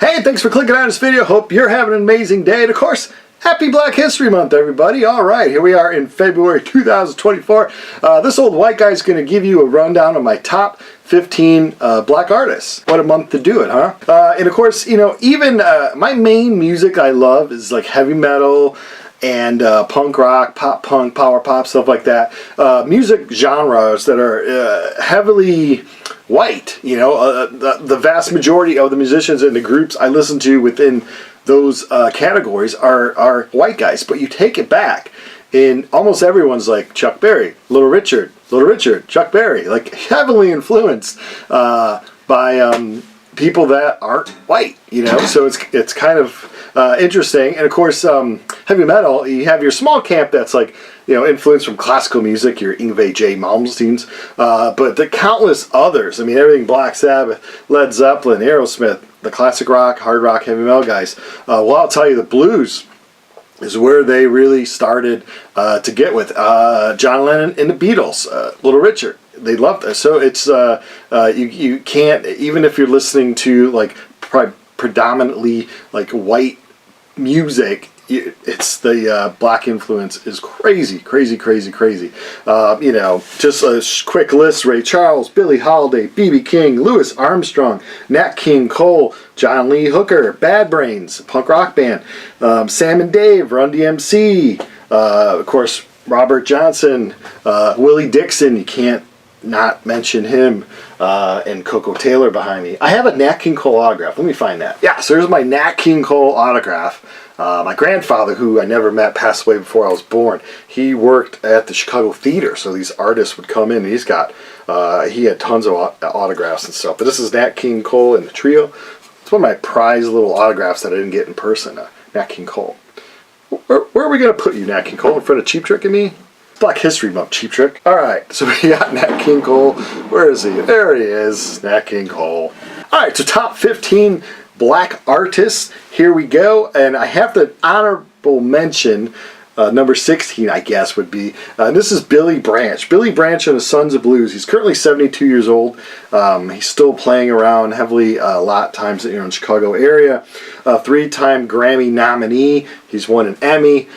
Hey, thanks for clicking on this video. Hope you're having an amazing day. And of course, happy Black History Month, everybody. All right, here we are in February 2024. This old white guy is going to give you a rundown of my top 15 black artists. What a month to do it, huh? And of course, you know, even my main music I love is like heavy metal and punk rock, pop punk, power pop, stuff like that. Music genres that are heavily white. You know, the vast majority of the musicians and the groups I listen to within those categories are white guys. But you take it back, and almost everyone's like Chuck Berry, Little Richard, Chuck Berry, like heavily influenced by people that aren't white. You know, so it's kind of interesting. And of course, heavy metal, you have your small camp that's like, you know, influence from classical music, your Yngwie J. Malmsteens, but the countless others. I mean, everything Black Sabbath, Led Zeppelin, Aerosmith, the classic rock, hard rock, heavy metal guys. Well, I'll tell you, the blues is where they really started to get with John Lennon and the Beatles, Little Richard. They loved this. So it's you can't, even if you're listening to like predominantly like white music, it's the black influence is crazy. You know, just a quick list: Ray Charles, Billie Holiday, B.B. King, Louis Armstrong, Nat King Cole, John Lee Hooker, Bad Brains, punk rock band, Sam and Dave, Run DMC, of course Robert Johnson, Willie Dixon. You can't not mention him, and Coco Taylor behind me. I have a Nat King Cole autograph. Let me find that. Yeah, so here's my Nat King Cole autograph. My grandfather, who I never met, passed away before I was born. He worked at the Chicago Theater, so these artists would come in. And he's got, he had tons of autographs and stuff. But this is Nat King Cole and the Trio. It's one of my prized little autographs that I didn't get in person. Nat King Cole. Where are we going to put you, Nat King Cole? In front of Cheap Trick and me? Black History Month, Cheap Trick. Alright, so we got Nat King Cole. Where is he? There he is, Nat King Cole. Alright, so top 15 black artists. Here we go. And I have the honorable mention, number 16, I guess, would be. This is Billy Branch. Billy Branch and the Sons of Blues. He's currently 72 years old. He's still playing around heavily a lot of times in the Chicago area. Three-time Grammy nominee. He's won an Emmy.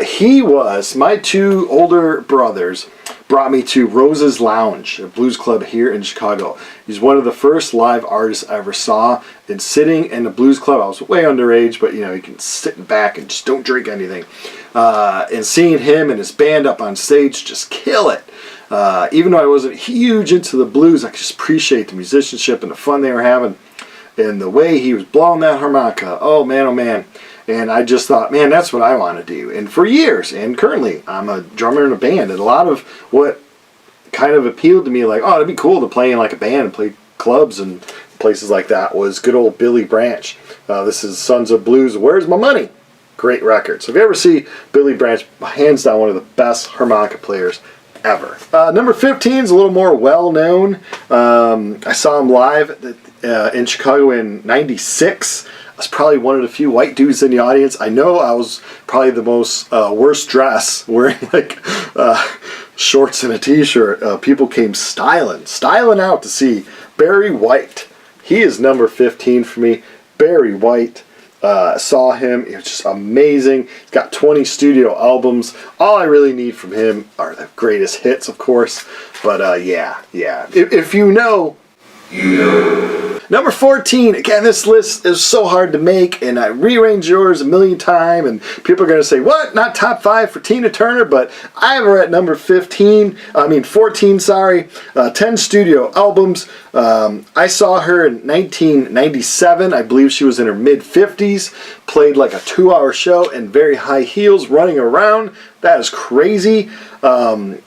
He was, my two older brothers brought me to Rose's Lounge, a blues club here in Chicago. He's one of the first live artists I ever saw. And sitting in the blues club, I was way underage, but you know, you can sit back and just don't drink anything. And seeing him and his band up on stage just kill it. Even though I wasn't huge into the blues, I could just appreciate the musicianship and the fun they were having. And the way he was blowing that harmonica, oh man, oh man. And I just thought, man, that's what I want to do. And for years, and currently, I'm a drummer in a band. And a lot of what kind of appealed to me, like, oh, it'd be cool to play in like a band and play clubs and places like that, was good old Billy Branch. This is Sons of Blues, Where's My Money? Great record. So if you ever see Billy Branch, hands down one of the best harmonica players ever. Number 15 is a little more well-known. I saw him live in Chicago in '96. I was probably one of the few white dudes in the audience. I know I was probably the most worst dressed, wearing like shorts and a t-shirt. People came styling out to see Barry White. He is number 15 for me. Barry White. Saw him. It was just amazing. He's got 20 studio albums. All I really need from him are the greatest hits, of course. But yeah. If you know, you know. Number 14, again, this list is so hard to make, and I rearranged yours a million times, and people are going to say, what? Not top 5 for Tina Turner? But I have her at number 14, sorry. 10 studio albums. I saw her in 1997. I believe she was in her mid-50s, played like a 2-hour show in very high heels, running around. That is crazy.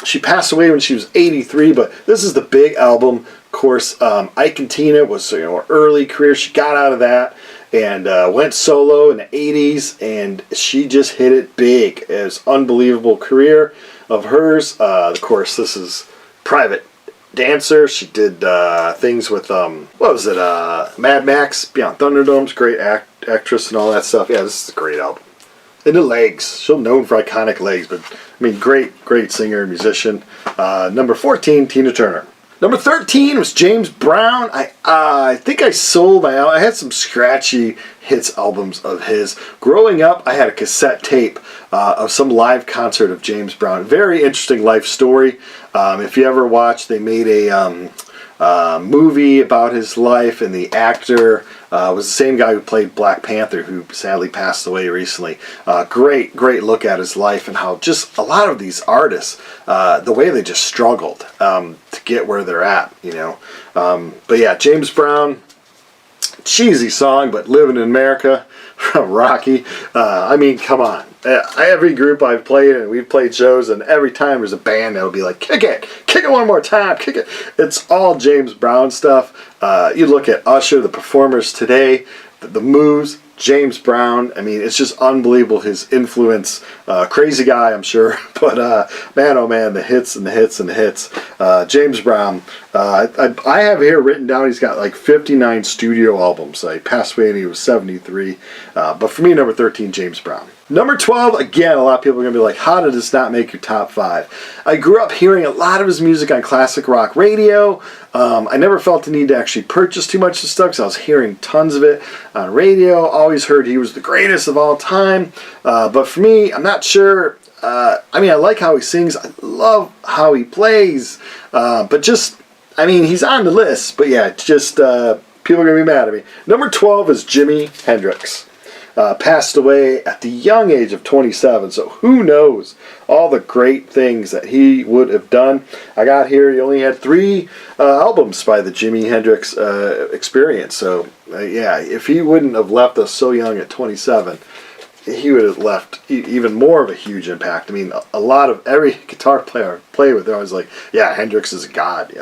She passed away when she was 83, but this is the big album. Of course, Ike and Tina was, you know, her early career. She got out of that and went solo in the 80s, and she just hit it big. It was an unbelievable career of hers. Of course, this is Private Dancer. She did things with, what was it, Mad Max, Beyond Thunderdome's great actress and all that stuff. Yeah, this is a great album. And the legs. She's known for iconic legs, but I mean, great singer and musician. Number 14, Tina Turner. Number 13 was James Brown. I think I sold my album. I had some scratchy hits albums of his. Growing up, I had a cassette tape of some live concert of James Brown. Very interesting life story. If you ever watched, they made a movie about his life, and the actor was the same guy who played Black Panther, who sadly passed away recently. Great look at his life and how just a lot of these artists, the way they just struggled to get where they're at, you know. But yeah, James Brown, cheesy song, but Living in America from Rocky. I mean, come on. Every group I've played, and we've played shows, and every time there's a band that'll be like, kick it one more time, kick it. It's all James Brown stuff. You look at Usher, the performers today, the moves, James Brown. I mean, it's just unbelievable, his influence. Crazy guy, I'm sure, but man, oh man, the hits and the hits and the hits. James Brown. I have here written down he's got like 59 studio albums. He passed away when he was 73. But for me, number 13, James Brown. Number 12, again, a lot of people are going to be like, how did this not make your top 5? I grew up hearing a lot of his music on classic rock radio. I never felt the need to actually purchase too much of stuff because I was hearing tons of it on radio. Always heard he was the greatest of all time. But for me, I'm not sure. I mean, I like how he sings. I love how he plays. But just, I mean, he's on the list. But yeah, just people are going to be mad at me. Number 12 is Jimi Hendrix. Passed away at the young age of 27, so who knows all the great things that he would have done. I got here, he only had 3 albums by the Jimi Hendrix Experience, so yeah, if he wouldn't have left us so young at 27, he would have left even more of a huge impact. I mean, a lot of every guitar player I play with, they're always like, yeah, Hendrix is a god.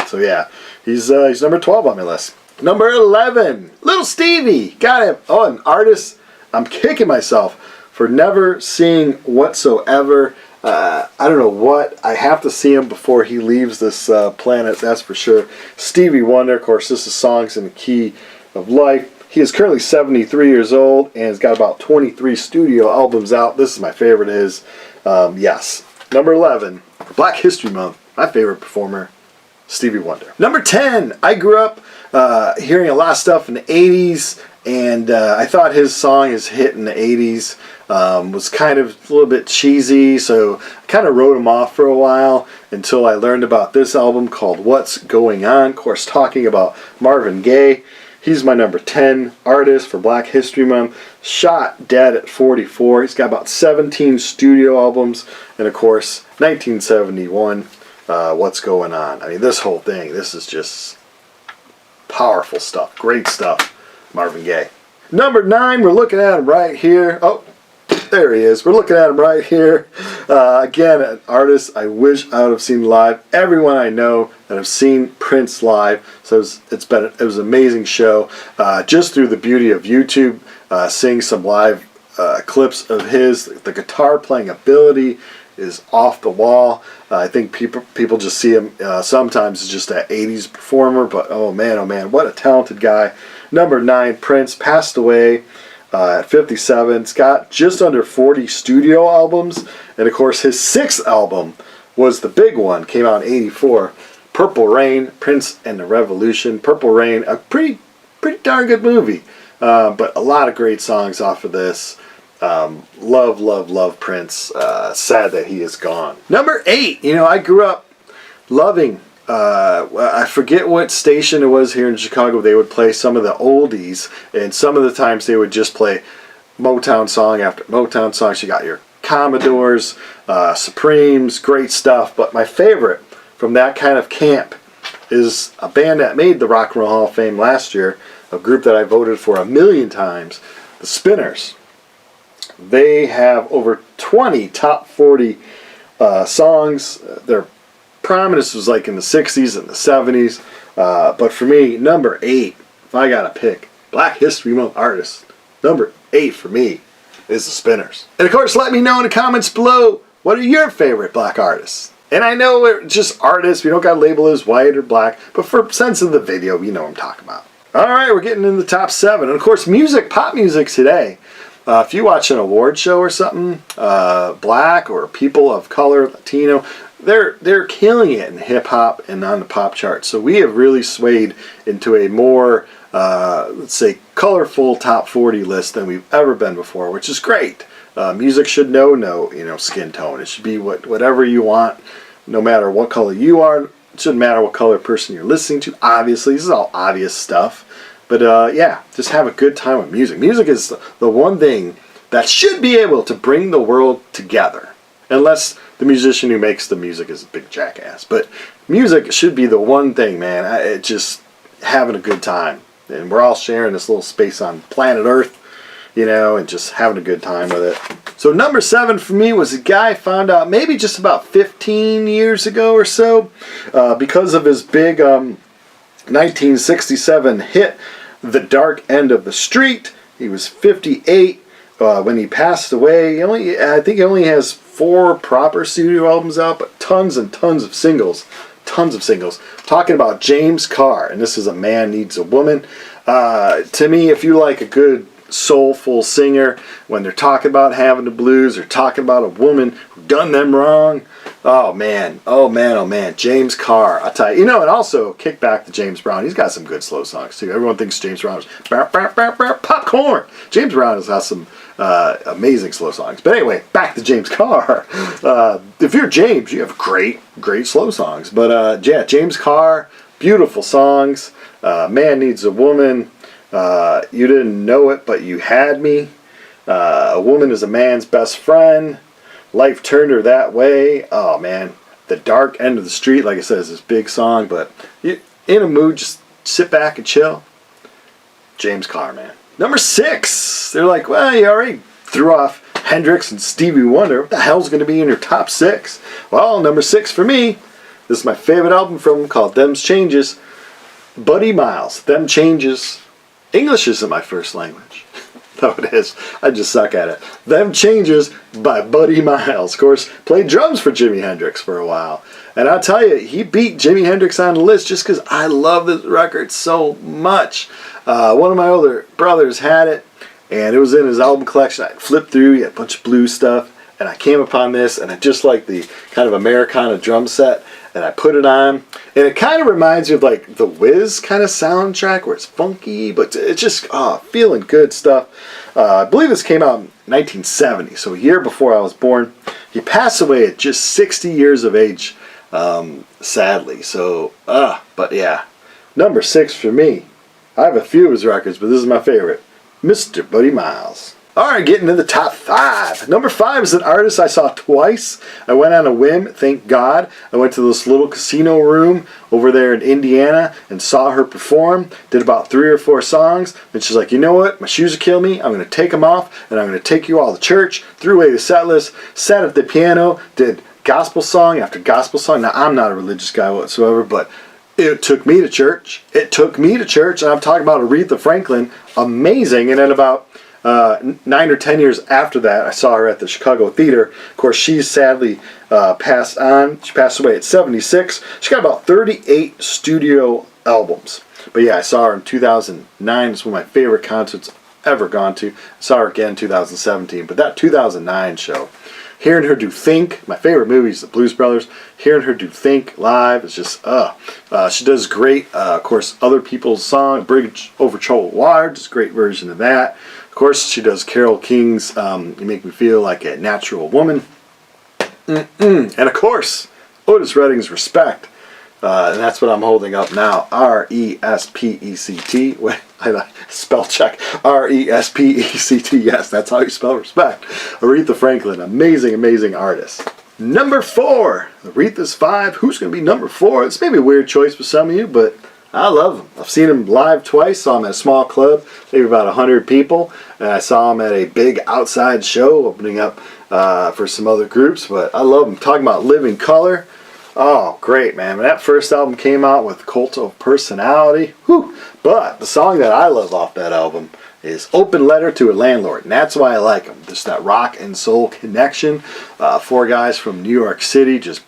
So yeah, he's number 12 on my list. Number 11, Little Stevie. Got him. Oh, an artist I'm kicking myself for never seeing whatsoever. I don't know what. I have to see him before he leaves this planet, that's for sure. Stevie Wonder, of course, this is Songs in the Key of Life. He is currently 73 years old and has got about 23 studio albums out. This is my favorite of his. Yes. Number 11, Black History Month. My favorite performer, Stevie Wonder. Number 10, I grew up hearing a lot of stuff in the 80s. And I thought his song, his hit in the 80s, was kind of a little bit cheesy, so I kind of wrote him off for a while until I learned about this album called What's Going On. Of course, talking about Marvin Gaye. He's my number 10 artist for Black History Month. Shot dead at 44. He's got about 17 studio albums. And of course, 1971, What's Going On. I mean, this whole thing, this is just powerful stuff. Great stuff. Marvin Gaye. Number 9, we're looking at him right here. Oh, there he is. We're looking at him right here. Again, an artist I wish I would have seen live. Everyone I know that have seen Prince live. So it was an amazing show. Just through the beauty of YouTube, seeing some live clips of his. The guitar playing ability is off the wall. I think people just see him sometimes as just an 80s performer, but oh man, what a talented guy. Number 9, Prince, passed away at 57. He's got just under 40 studio albums, and of course his 6th album was the big one, came out in 84. Purple Rain, Prince and the Revolution. Purple Rain, a pretty darn good movie, but a lot of great songs off of this. Love Prince. Sad that he is gone. Number 8, I grew up loving, I forget what station it was here in Chicago. They would play some of the oldies, and some of the times they would just play Motown song after Motown song. So you got your Commodores, Supremes, great stuff. But my favorite from that kind of camp is a band that made the Rock and Roll Hall of Fame last year, a group that I voted for 1,000,000 times, the Spinners. They have over 20 top 40 songs. Their prominence was like in the 60s and the 70s. But for me, number 8, if I got to pick Black History Month artist, number 8 for me is the Spinners. And of course, let me know in the comments below, what are your favorite black artists? And I know we're just artists. We don't got to label it as white or black. But for sense of the video, you know what I'm talking about. All right, we're getting in the top 7. And of course, pop music today. If you watch an award show or something, black or people of color, Latino, they're killing it in hip hop and on the pop charts. So we have really swayed into a more let's say colorful top 40 list than we've ever been before, which is great. Music should know no skin tone. It should be whatever you want, no matter what color you are. It shouldn't matter what color person you're listening to. Obviously, this is all obvious stuff. But yeah, just have a good time with music. Music is the one thing that should be able to bring the world together. Unless the musician who makes the music is a big jackass. But music should be the one thing, man. It's just having a good time. And we're all sharing this little space on planet Earth, and just having a good time with it. So number 7 for me was a guy I found out maybe just about 15 years ago or so, because of his big 1967 hit, The Dark End of the Street. He was 58 when he passed away. I think he only has 4 proper studio albums out, but tons and tons of singles. Tons of singles. Talking about James Carr, and this is A Man Needs a Woman. To me, if you like a good soulful singer, when they're talking about having the blues or talking about a woman who done them wrong, oh man, James Carr, I'll tell you. And also kick back to James Brown. He's got some good slow songs too. Everyone thinks James Brown is popcorn. James Brown has got some amazing slow songs. But anyway, back to James Carr. If you're James, you have great slow songs. But yeah, James Carr, beautiful songs. Man Needs a Woman. You Didn't Know It, But You Had Me. A Woman Is a Man's Best Friend. Life Turned Her That Way. Oh man, The Dark End of the Street, like I said, is this big song, but you in a mood, just sit back and chill. James Carr, man. Number 6. They're like, well, you already threw off Hendrix and Stevie Wonder. What the hell's going to be in your top 6? Well, number 6 for me, this is my favorite album from him, called Them's Changes. Buddy Miles, Them Changes. English isn't my first language. No, it is. I just suck at it. Them Changes by Buddy Miles. Of course, played drums for Jimi Hendrix for a while. And I'll tell you, he beat Jimi Hendrix on the list just because I love this record so much. One of my older brothers had it, and it was in his album collection. I flipped through, he had a bunch of blues stuff, and I came upon this, and I just like the kind of Americana drum set, and I put it on, and it kind of reminds you of like the Wiz kind of soundtrack where it's funky, but it's just feeling good stuff. I believe this came out in 1970, so a year before I was born. He passed away at just 60 years of age, sadly. So, but yeah, number 6 for me. I have a few of his records, but this is my favorite, Mr. Buddy Miles. Alright, getting to the top 5. Number 5 is an artist I saw twice. I went on a whim, thank God. I went to this little casino room over there in Indiana and saw her perform. Did about 3 or 4 songs. And she's like, you know what? My shoes are killing me. I'm going to take them off and I'm going to take you all to church. Threw away the set list, sat at the piano, did gospel song after gospel song. Now, I'm not a religious guy whatsoever, but it took me to church. And I'm talking about Aretha Franklin. Amazing. And then about 9 or 10 years after that, I saw her at the Chicago Theater. Of course, she's sadly passed on. She passed away at 76. She got about 38 studio albums. But yeah, I saw her in 2009. It's one of my favorite concerts I've ever gone to. I saw her again in 2017. But that 2009 show, hearing her do Think, my favorite movie is The Blues Brothers. Hearing her do Think live is just, she does great. Of course, other people's song, Bridge Over Troubled Water, just a great version of that. Of course, she does Carole King's You Make Me Feel Like a Natural Woman. And of course, Otis Redding's Respect. And that's what I'm holding up now. R-E-S-P-E-C-T. Wait, spell check. R-E-S-P-E-C-T. Yes, that's how you spell respect. Aretha Franklin, amazing artist. Number 4. Aretha's 5. Who's going to be number 4? It's maybe a weird choice for some of you, but I love him. I've seen him live twice. Saw him at a small club, maybe about 100 people. And I saw him at a big outside show opening up for some other groups. But I love him. Talking about Living Color. Oh, great, man. When that first album came out with Cult of Personality, whew. But the song that I love off that album is Open Letter to a Landlord. And that's why I like him. Just that rock and soul connection. 4 guys from New York City, just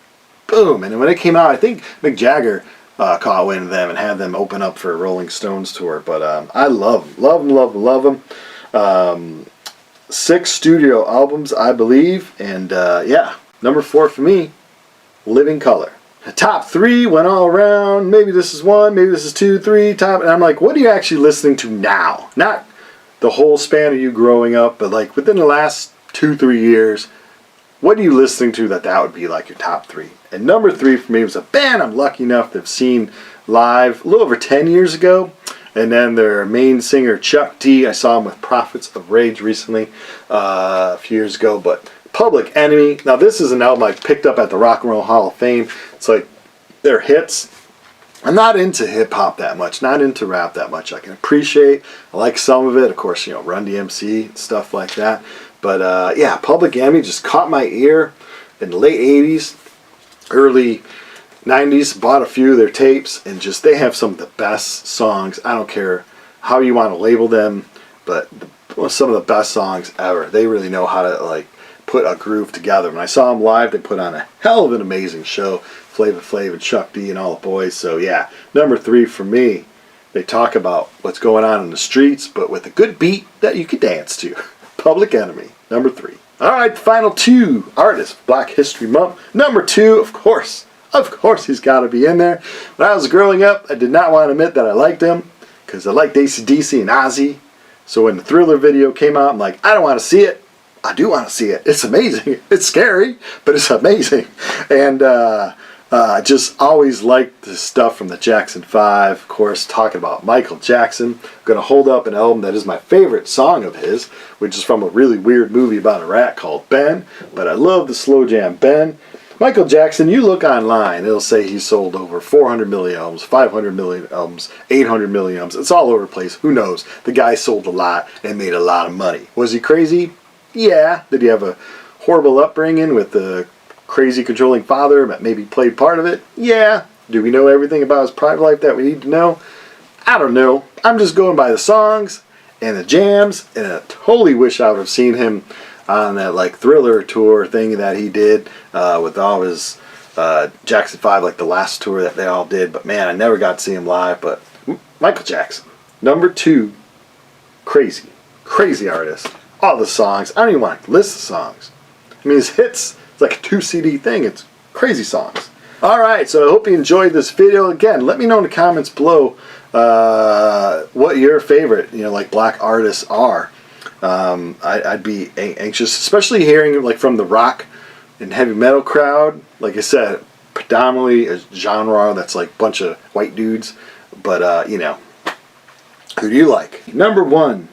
boom. And when it came out, I think Mick Jagger caught wind of them and had them open up for a Rolling Stones tour. But I love them. 6 studio albums, I believe. And yeah, number 4 for me, Living Color. The top 3 went all around. Maybe this is 1, maybe this is 2, 3, top. And I'm like, what are you actually listening to now? Not the whole span of you growing up, but like within the last 2, 3 years, what are you listening to that would be like your top 3? And number 3 for me was a band I'm lucky enough to have seen live a little over 10 years ago. And then their main singer, Chuck D, I saw him with Prophets of Rage recently, a few years ago. But Public Enemy. Now this is an album I picked up at the Rock and Roll Hall of Fame. It's like their hits. I'm not into hip hop that much, not into rap that much. I can appreciate, I like some of it, of course, you know, Run DMC and stuff like that. But yeah, Public Enemy just caught my ear in the late 80s, early 90s. Bought a few of their tapes, and just they have some of the best songs. I don't care how you want to label them, but some of the best songs ever. They really know how to like put a groove together. When I saw them live, they put on a hell of an amazing show. Flavor Flav and Chuck D and all the boys. So yeah, number 3 for me. They talk about what's going on in the streets, but with a good beat that you could dance to. Public Enemy, number 3. All right, the final 2 artists, Black History Month. Number 2, of course he's got to be in there. When I was growing up, I did not want to admit that I liked him because I liked AC/DC and Ozzy. So when the Thriller video came out, I'm like, I don't want to see it. I do want to see it. It's amazing. It's scary, but it's amazing. And I just always liked the stuff from the Jackson 5. Of course, talking about Michael Jackson. I'm going to hold up an album that is my favorite song of his, which is from a really weird movie about a rat called Ben. But I love the slow jam Ben. Michael Jackson, you look online, it'll say he sold over 400 million albums, 500 million albums, 800 million albums. It's all over the place. Who knows? The guy sold a lot and made a lot of money. Was he crazy? Yeah. Did he have a horrible upbringing with a crazy controlling father that maybe played part of it? Yeah. Do we know everything about his private life that we need to know? I don't know. I'm just going by the songs and the jams, and I totally wish I would have seen him on that like Thriller tour thing that he did with all his Jackson 5, like the last tour that they all did. But man, I never got to see him live. But Michael Jackson, number 2, crazy artist. All the songs, I don't even want to list the songs. I mean, his hits, it's like a 2 CD thing. It's crazy songs. Alright, so I hope you enjoyed this video. Again, let me know in the comments below what your favorite, like black artists are. I'd be anxious, especially hearing like from the rock and heavy metal crowd. Like I said, predominantly a genre that's like a bunch of white dudes. But, who do you like? Number 1,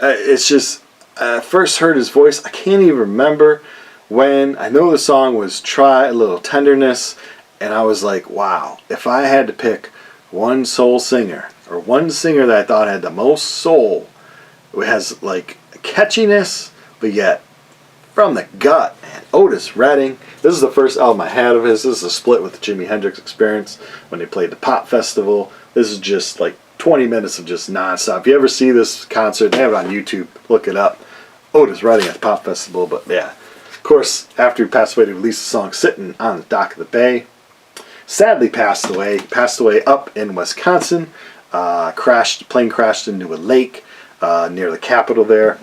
it's just, I first heard his voice, I can't even remember when. I know the song was Try a Little Tenderness, and I was like, wow, if I had to pick one soul singer, or one singer that I thought had the most soul, it has like catchiness, but yet from the gut, man, Otis Redding. This is the first album I had of his. This is a split with the Jimi Hendrix Experience when they played the Pop Festival. This is just like 20 minutes of just nonstop. If you ever see this concert, they have it on YouTube. Look it up. Otis Redding at the Pop Festival. But yeah, of course, after he passed away, they released the song Sitting on the Dock of the Bay. Sadly passed away. Passed away up in Wisconsin. Plane crashed into a lake near the Capitol there.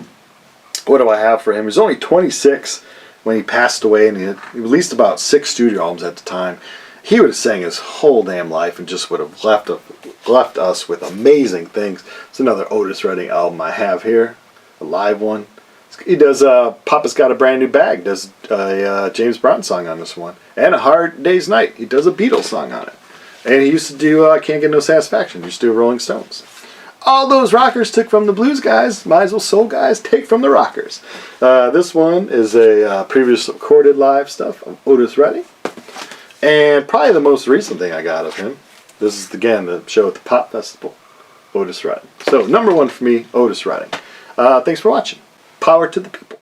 What do I have for him? He was only 26 when he passed away, and he released about 6 studio albums at the time. He would have sang his whole damn life and just would have left us with amazing things. It's another Otis Redding album I have here, a live one. He does Papa's Got a Brand New Bag, does a James Brown song on this one, and A Hard Day's Night. He does a Beatles song on it. And he used to do Can't Get No Satisfaction. He used to do Rolling Stones. All those rockers took from the blues guys, might as well soul guys take from the rockers. This one is a previous recorded live stuff of Otis Redding. And probably the most recent thing I got of him. This is, again, the show at the Pop Festival. Otis Redding. So, number 1 for me, Otis Redding. Thanks for watching. Power to the people.